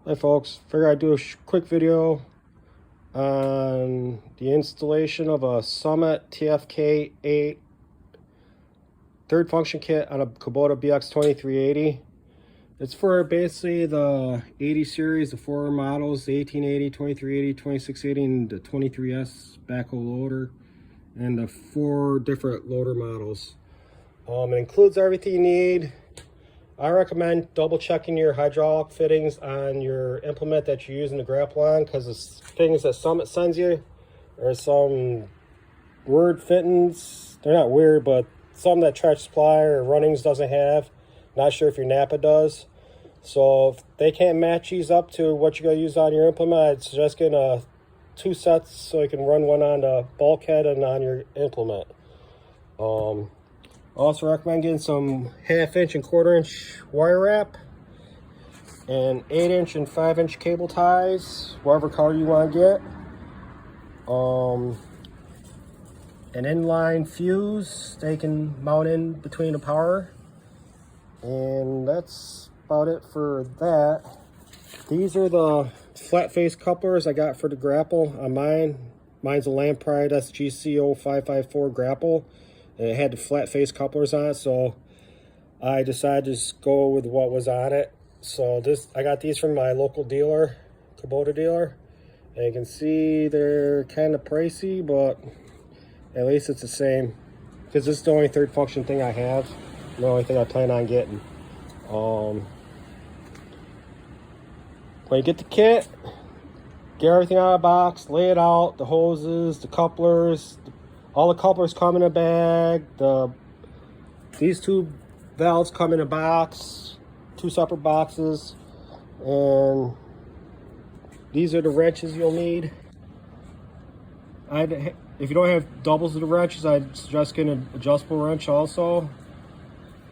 Hi folks, figured I'd do a quick video on the installation of a Summit TFK8 third function kit on a Kubota BX2380. It's for basically the 80 series, the four models, the 1880, 2380, 2680, and the 23S backhoe loader, and the four different loader models. It includes everything you need. I recommend double checking your hydraulic fittings on your implement that you're using to grapple on, because the things that Summit sends you are some weird fittings. They're not weird, but some that Tractor Supply or Runnings doesn't have. Not sure if your Napa does. So if they can't match these up to what you're going to use on your implement, I'd suggest getting two sets so you can run one on the bulkhead and on your implement. Also recommend getting some 1/2 inch and 1/4 inch wire wrap and 8 inch and 5 inch cable ties, whatever color you want to get. An inline fuse they can mount in between the power, and that's about it for that. These are the flat face couplers I got for the grapple on mine. Mine's a Lampride SGCO554 grapple. It had the flat face couplers on it, so I decided to just go with what was on it. So I got these from my local dealer, Kubota dealer, and you can see they're kind of pricey, but at least it's the same, because this is the only third function thing I have, the only thing I plan on getting. When you get the kit, get everything out of the box, lay it out, the hoses, the couplers. All the couplers come in a bag. These two valves come in a box, two separate boxes, and these are the wrenches you'll need. If you don't have doubles of the wrenches, I'd suggest getting an adjustable wrench also.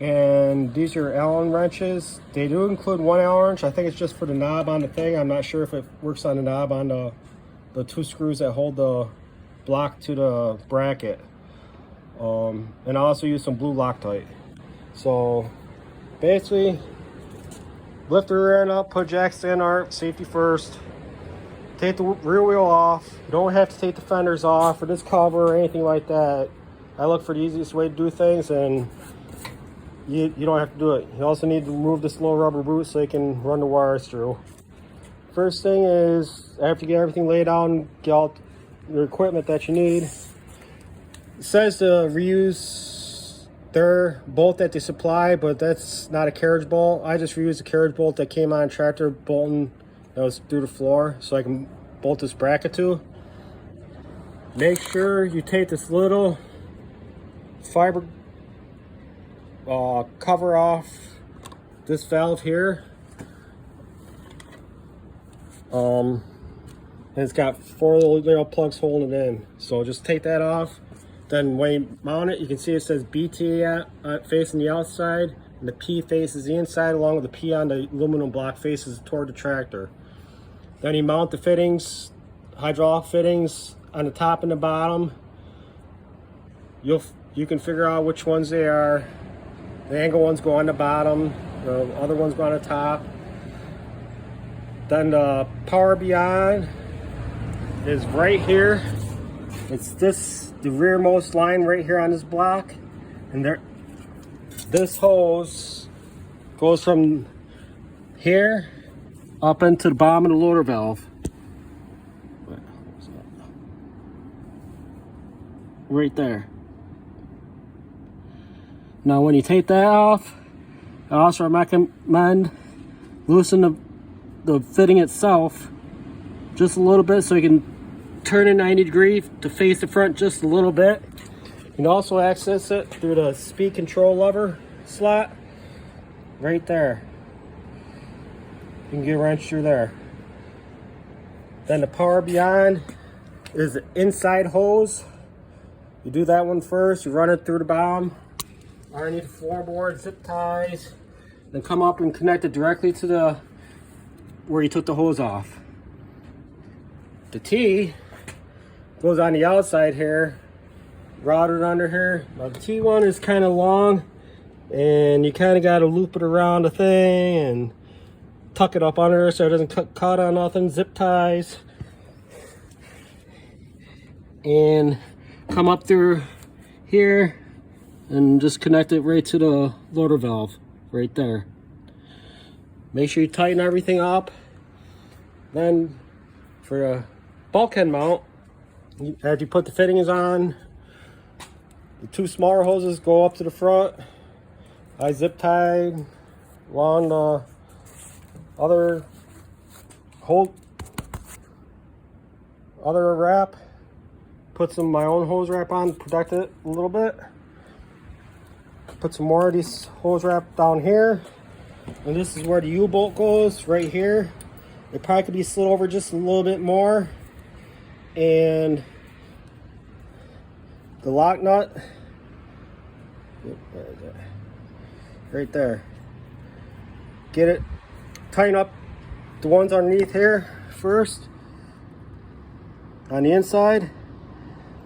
And these are Allen wrenches. They do include one Allen wrench. I think it's just for the knob on the thing. I'm not sure if it works on the knob on the two screws that hold the block to the bracket. And I also use some blue Loctite. So basically, lift the rear end up, put jack stand arc, safety first. Take the rear wheel off. You don't have to take the fenders off or this cover or anything like that. I look for the easiest way to do things, and you don't have to do it. You also need to remove this little rubber boot so you can run the wires through. First thing is, after you get everything laid out and get all the equipment that you need, it says to reuse their bolt that they supply, but that's not a carriage bolt. I just reused the carriage bolt that came on tractor bolting that was through the floor, so I can bolt this bracket to. Make sure you take this little fiber cover off this valve here. And it's got four little plugs holding it in. So just take that off. Then when you mount it, you can see it says BT facing the outside, and the P faces the inside, along with the P on the aluminum block faces toward the tractor. Then you mount the fittings, hydraulic fittings, on the top and the bottom. You can figure out which ones they are. The angle ones go on the bottom, the other ones go on the top. Then the power beyond is right here. It's the rearmost line right here on this block, and this hose goes from here up into the bottom of the loader valve. Right there. Now when you take that off, I also recommend loosen the fitting itself just a little bit, so you can turn it 90 degrees to face the front just a little bit. You can also access it through the speed control lever slot right there. You can get a wrench through there. Then the power beyond is the inside hose. You do that one first, you run it through the bottom, underneath the floorboard, zip ties, then come up and connect it directly to where you took the hose off. The T goes on the outside here, routed under here. Now the T one is kind of long, and you kind of got to loop it around the thing, and tuck it up under so it doesn't cut caught on nothing. Zip ties. And come up through here and just connect it right to the loader valve right there. Make sure you tighten everything up. Then for a bulkhead mount, after you put the fittings on, the two smaller hoses go up to the front. I zip tied along the other wrap. Put some of my own hose wrap on to protect it a little bit. Put some more of these hose wrap down here. And this is where the U-bolt goes, right here. It probably could be slid over just a little bit more. And the lock nut, where is it? Right there. Get it, tighten up the ones underneath here first on the inside.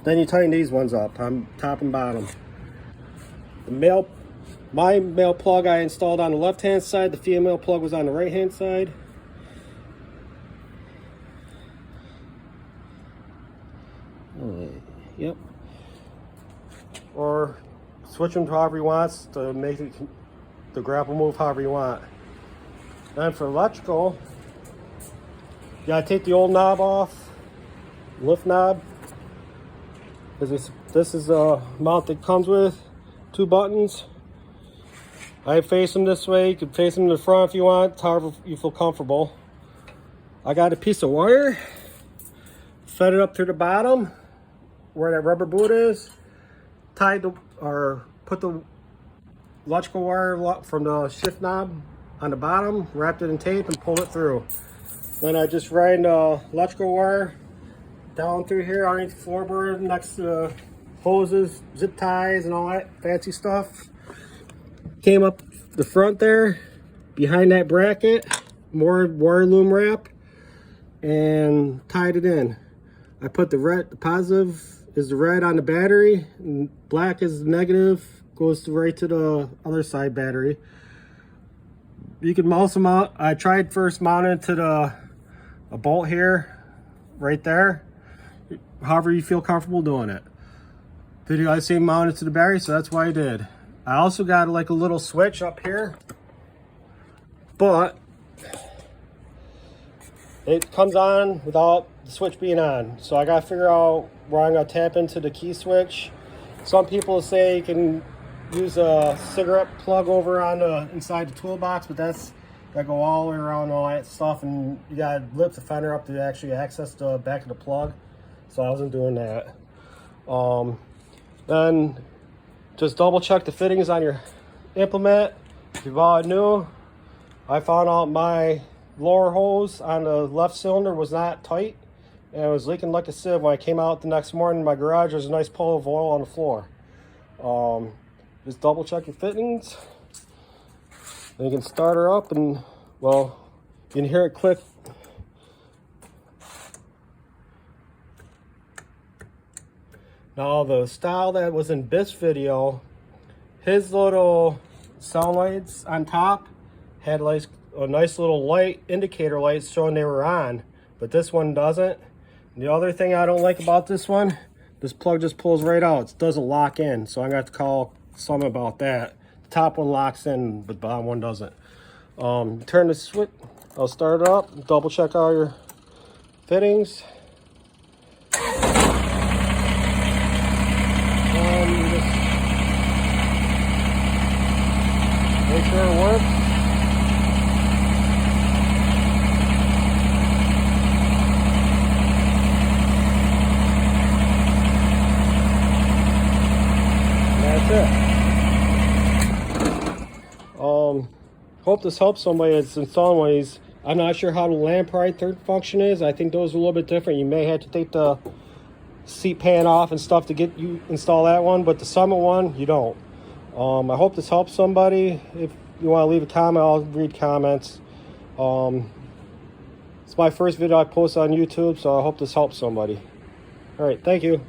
Then you tighten these ones up on top and bottom. My male plug I installed on the left hand side, the female plug was on the right hand side. Yep. Or switch them to however you want to make the grapple move however you want. And for electrical, you gotta take the old knob off, lift knob, because this is a mount that comes with 2 buttons. I face them this way. You can face them to the front if you want, however you feel comfortable. I got a piece of wire, fed it up to the bottom where that rubber boot is, put the electrical wire from the shift knob on the bottom, wrapped it in tape and pulled it through. Then I just ran the electrical wire down through here underneath the floorboard next to the hoses, zip ties and all that fancy stuff. Came up the front there, behind that bracket, more wire loom wrap, and tied it in. I put the positive is the red on the battery, and black is the negative, goes right to the other side battery. You can mouse them out. I tried first mounting to a bolt here, right there. However you feel comfortable doing it. Video I see mounted to the battery, so that's why I did. I also got like a little switch up here, but it comes on without the switch being on. So I gotta figure out where I'm gonna tap into the key switch. Some people say you can use a cigarette plug over on the inside the toolbox, but that's gotta go all the way around all that stuff, and you gotta lift the fender up to actually access the back of the plug. So I wasn't doing that. Then just double check the fittings on your implement. If you bought it new, I found out my lower hose on the left cylinder was not tight and it was leaking like a sieve. When I came out the next morning in my garage, there's a nice puddle of oil on the floor. Just double check your fittings. Then you can start her up and, well, you can hear it click. Now the style that was in this video, his little sound lights on top had like a nice little light, indicator lights showing they were on, but this one doesn't. And the other thing I don't like about this one, this plug just pulls right out. It doesn't lock in, so I'm gonna have to call someone about that. The top one locks in, but the bottom one doesn't. Turn the switch, I'll start it up, double check all your fittings. Make sure it works. And that's it. Hope this helps somebody that's installing one of these. I'm not sure how the lamp right function is. I think those are a little bit different. You may have to take the seat pan off and stuff to get you install that one, but the Summit one, you don't. I hope this helps somebody. If you want to leave a comment, I'll read comments. It's my first video I posted on YouTube, so I hope this helps somebody. All right, thank you.